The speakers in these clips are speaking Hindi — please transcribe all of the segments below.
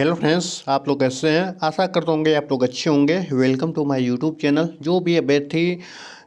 हेलो फ्रेंड्स, आप लोग कैसे हैं। आशा करता होंगे आप लोग अच्छे होंगे। Welcome to my YouTube channel. जो भी अभ्यर्थी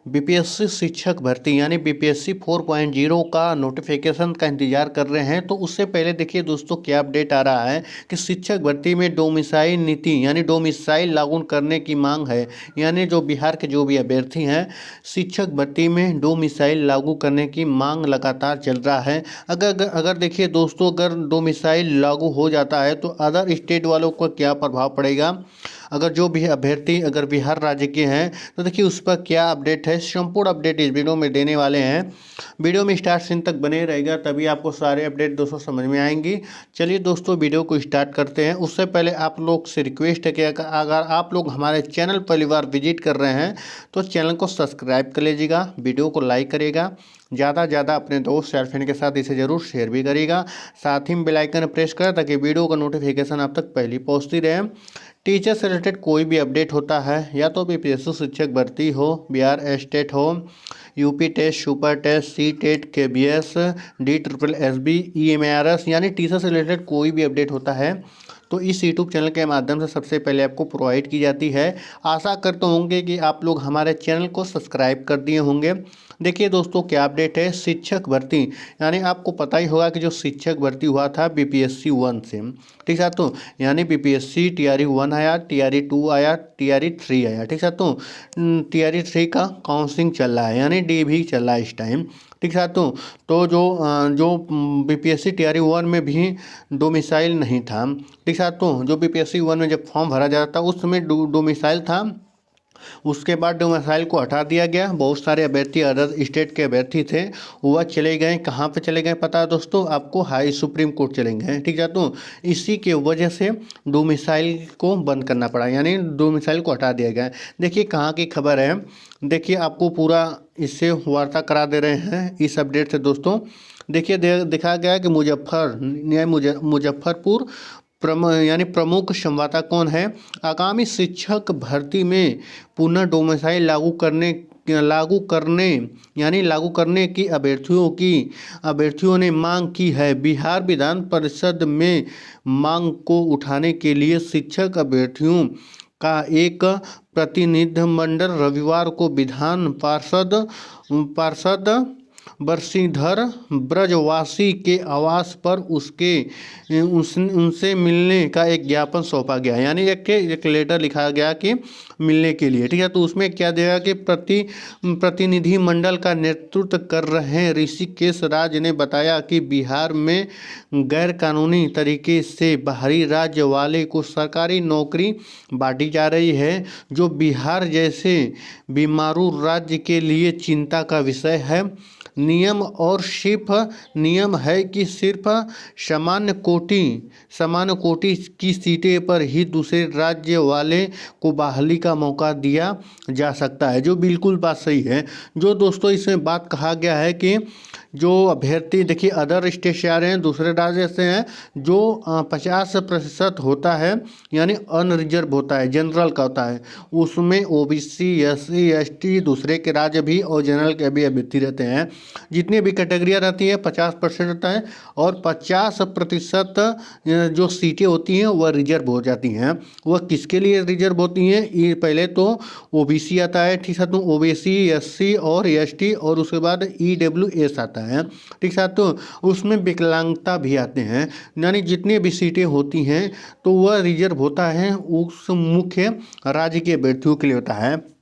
बीपीएससी शिक्षक भर्ती यानी बीपीएससी 4.0 का नोटिफिकेशन का इंतजार कर रहे हैं, तो उससे पहले देखिए दोस्तों क्या अपडेट आ रहा है कि शिक्षक भर्ती में डोमिसाइल नीति यानी डोमिसाइल लागू करने की मांग है। यानी जो बिहार के जो भी अभ्यर्थी हैं, शिक्षक भर्ती में डोमिसाइल लागू करने की मांग लगातार चल रहा है। अगर अगर देखिए दोस्तों, अगर डोमिसाइल लागू हो जाता है तो अदर स्टेट वालों को क्या प्रभाव पड़ेगा। अगर जो भी अभ्यर्थी अगर बिहार राज्य के हैं तो देखिए उस पर क्या अपडेट है, संपूर्ण अपडेट इस वीडियो में देने वाले हैं। वीडियो में स्टार्ट से तक बने रहेगा, तभी आपको सारे अपडेट दोस्तों समझ में आएंगी। चलिए दोस्तों वीडियो को स्टार्ट करते हैं। उससे पहले आप लोग से रिक्वेस्ट है कि अगर आप लोग हमारे चैनल पहली बार विजिट कर रहे हैं तो चैनल को सब्सक्राइब कर लीजिएगा, वीडियो को लाइक करिएगा, ज़्यादा से ज़्यादा अपने दोस्त या फ्रेंड के साथ इसे ज़रूर शेयर भी करिएगा। साथ ही बेल आइकन प्रेस करें ताकि वीडियो का नोटिफिकेशन आप तक पहले पहुँचती रहे। टीचर से रिलेटेड कोई भी अपडेट होता है, या तो बीपीएससी शिक्षक भर्ती हो, बिहार स्टेट हो, UP test, super test, C TET, KBS, DSSB, EMARS यानी टीचर से रिलेटेड कोई भी अपडेट होता है तो इस यूट्यूब चैनल के माध्यम से सबसे पहले आपको प्रोवाइड की जाती है। आशा करते होंगे कि आप लोग हमारे चैनल को सब्सक्राइब कर दिए होंगे। देखिए दोस्तों क्या अपडेट है शिक्षक भर्ती, यानी आपको पता ही होगा कि जो शिक्षक भर्ती हुआ था बीपीएससी 1 से, ठीक है। तो यानी बीपीएससी TRE 1 आया, TRE 2 आया, TRE 3 आया, ठीक है। तो TRE 3 का काउंसलिंग चल रहा है, यानी डी भी चल रहा है इस टाइम, ठीक है। तो जो बीपीएससी TRE 1 में भी डोमिसाइल नहीं था, ठीक है। तो जो बीपीएससी 1 में जब फॉर्म भरा जाता था उस समय डोमिसाइल था। उसके बाद डोमिसाइल को हटा दिया गया। बहुत सारे अभ्यर्थी अदर स्टेट के अभ्यर्थी थे, वह चले गए। कहाँ पे चले गए पता है दोस्तों आपको, हाई सुप्रीम कोर्ट चले गए, ठीक है। तो इसी के वजह से डोमिसाइल को बंद करना पड़ा, यानी डोमिसाइल को हटा दिया गया। देखिए कहाँ की खबर है, देखिए आपको पूरा इससे वार्ता करा दे रहे हैं इस अपडेट से दोस्तों। देखिए दिखा गया कि मुजफ्फरपुर यानी प्रमुख संवाददाता कौन है। आगामी शिक्षक भर्ती में पुनः डोमिसाइल लागू करने की अभ्यर्थियों ने मांग की है। बिहार विधान परिषद में मांग को उठाने के लिए शिक्षक अभ्यर्थियों का एक प्रतिनिधिमंडल रविवार को विधान पार्षद बरसीधर ब्रजवासी के आवास पर उनसे मिलने का एक ज्ञापन सौंपा गया, यानी एक लेटर लिखा गया कि मिलने के लिए, ठीक है। तो उसमें क्या दिया कि प्रतिनिधिमंडल का नेतृत्व कर रहे ऋषिकेश राज ने बताया कि बिहार में गैर कानूनी तरीके से बाहरी राज्य वाले को सरकारी नौकरी बांटी जा रही है, जो बिहार जैसे बीमारू राज्य के लिए चिंता का विषय है। नियम है कि सिर्फ सामान्य कोटि की सीटें पर ही दूसरे राज्य वाले को बहाली का मौका दिया जा सकता है, जो बिल्कुल बात सही है। जो दोस्तों इसमें बात कहा गया है कि जो अभ्यर्थी देखिए अदर स्टेट से आ रहे हैं, दूसरे राज्य से हैं, जो 50% होता है यानी अनरिजर्व होता है, जनरल का होता है, उसमें OBC, SC, ST दूसरे के राज्य भी और जनरल के भी अभ्यर्थी रहते हैं। जितनी भी कैटेगरियाँ रहती हैं 50% रहता है, और 50% जो सीटें होती हैं वह रिजर्व हो जाती हैं। वह किसके लिए रिजर्व होती हैं, ये पहले तो OBC आता है, ठीक है। तो OBC, SC और ST और उसके बाद EWS आता है, ठीक है। तो उसमें विकलांगता भी आते हैं, यानी जितनी भी सीटें होती हैं तो वह रिजर्व होता है उस मुख्य राज्य के अभ्यर्थियों के लिए होता है।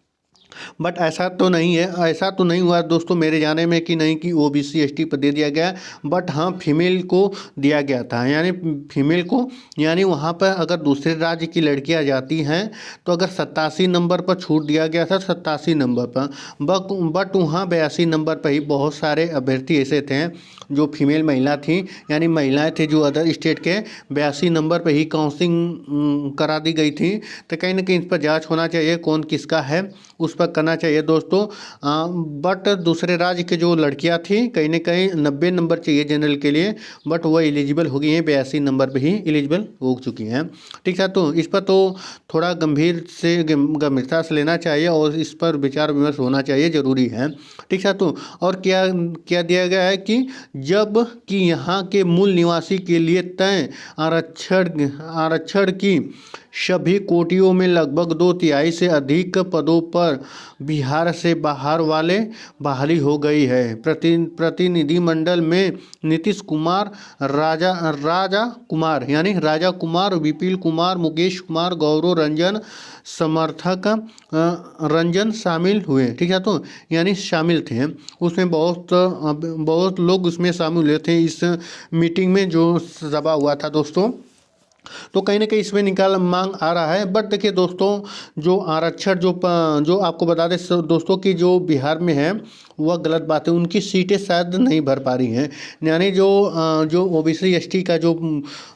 बट ऐसा तो नहीं हुआ दोस्तों मेरे जाने में कि नहीं कि OBC ST पर दे दिया गया, बट हाँ फीमेल को दिया गया था, यानी वहाँ पर अगर दूसरे राज्य की लड़कियाँ जाती हैं तो अगर 87 नंबर पर छूट दिया गया था, 87 नंबर पर, बट वहाँ 82 नंबर पर ही बहुत सारे अभ्यर्थी ऐसे थे जो फीमेल महिला थी, यानी महिलाएं थे जो अदर स्टेट के 82 नंबर पर ही काउंसलिंग करा दी गई थी। तो कहीं ना कहीं इस पर जाँच होना चाहिए, कौन किसका है उस पर करना चाहिए दोस्तों। बट दूसरे राज्य के जो लड़कियां थी कहीं ना कहीं 90 नंबर चाहिए जनरल के लिए, बट वह एलिजिबल हो गई हैं, 82 नंबर पे ही एलिजिबल हो चुकी हैं, ठीक है। तो इस पर तो थोड़ा गंभीरता से लेना चाहिए और इस पर विचार विमर्श होना चाहिए, ज़रूरी है, ठीक है। तो और क्या क्या दिया गया है कि जब कि यहाँ के मूल निवासी के लिए तय आरक्षण की सभी कोटियों में लगभग 2/3 से अधिक पदों पर बिहार से बाहर वाले बहाली हो गई है। प्रतिनिधिमंडल में नीतीश कुमार, राजा कुमार, विपिन कुमार, मुकेश कुमार, गौरव रंजन, समर्थक रंजन शामिल हुए। ठीक है, तो यानी शामिल थे उसमें, बहुत लोग उसमें शामिल हुए थे इस मीटिंग में जो सभा हुआ था दोस्तों। तो कहीं ना कहीं इसमें निकाल मांग आ रहा है। बट देखिए दोस्तों, जो आरक्षण जो आपको बता दें दोस्तों कि जो बिहार में है वह गलत बात है, उनकी सीटें शायद नहीं भर पा रही हैं। यानी जो ओबीसी एसटी का जो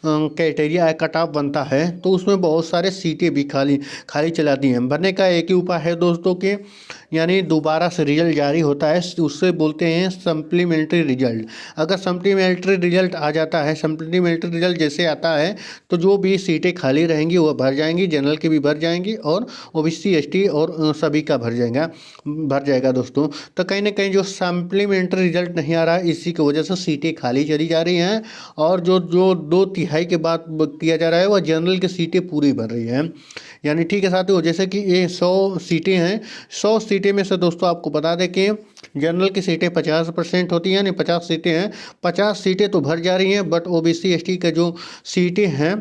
क्राइटेरिया है, कट ऑफ बनता है, तो उसमें बहुत सारे सीटें भी खाली चला दी हैं। भरने का एक ही उपाय है दोस्तों के, यानी दोबारा से रिजल्ट जारी होता है, उससे बोलते हैं सप्लीमेंट्री रिजल्ट। अगर सप्लीमेंट्री रिजल्ट आ जाता है, सप्लीमेंट्री रिजल्ट जैसे आता है तो जो भी सीटें खाली रहेंगी वह भर जाएंगी, जनरल की भी भर जाएंगी और ओबीसी एसटी और सभी का भर जाएगा दोस्तों। तो कहीं ना कहीं जो सप्लीमेंट्री रिजल्ट नहीं आ रहा है, इसी की वजह से सीटें खाली चली जा रही हैं। और जो 2/3 के बाद किया जा रहा है वह जनरल की सीटें पूरी भर रही हैं। यानी ठीक है साथियों, जैसे कि ये 100 सीटें हैं, 100 सीटें में से दोस्तों आपको बता दें कि जनरल की सीटें 50% होती हैं, यानी 50 सीटें हैं, 50 सीटें तो भर जा रही हैं। बट ओबीसी एसटी का जो सीटें हैं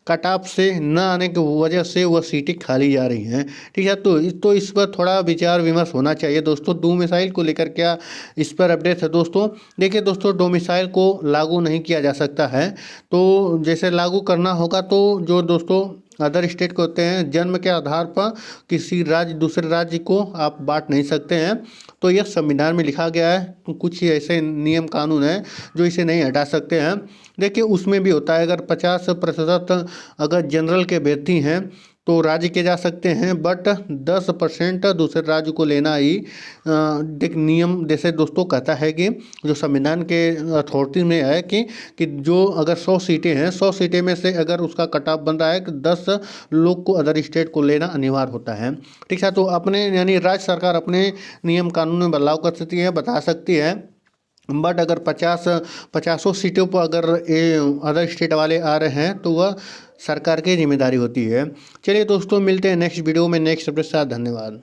कट ऑफ से न आने की वजह से वह सीटें खाली जा रही हैं। ठीक है, तो इस पर थोड़ा विचार विमर्श होना चाहिए दोस्तों। डोमिसाइल को लेकर क्या इस पर अपडेट है दोस्तों? देखिए दोस्तों, डोमिसाइल को लागू नहीं किया जा सकता है, तो जैसे लागू करना होगा तो जो दोस्तों अदर स्टेट को होते हैं, जन्म के आधार पर किसी राज्य दूसरे राज्य को आप बांट नहीं सकते हैं। तो यह संविधान में लिखा गया है, तो कुछ ही ऐसे नियम कानून हैं जो इसे नहीं हटा सकते हैं। देखिए उसमें भी होता है, अगर 50% अगर जनरल के अभ्यर्थी हैं तो राज्य के जा सकते हैं, बट 10% दूसरे राज्य को लेना ही एक नियम जैसे दोस्तों कहता है कि जो संविधान के अथॉरिटी में है कि जो अगर 100 सीटें हैं, 100 सीटें में से अगर उसका कट ऑफ बन रहा है कि 10 लोग को अदर स्टेट को लेना अनिवार्य होता है। ठीक है, तो अपने यानी राज्य सरकार अपने नियम कानून में बदलाव कर सकती है, बता सकती है। बट अगर 50 सीटों पर अगर अदर स्टेट वाले आ रहे हैं तो वह सरकार की जिम्मेदारी होती है। चलिए दोस्तों, मिलते हैं नेक्स्ट वीडियो में नेक्स्ट अपडेट के साथ। धन्यवाद।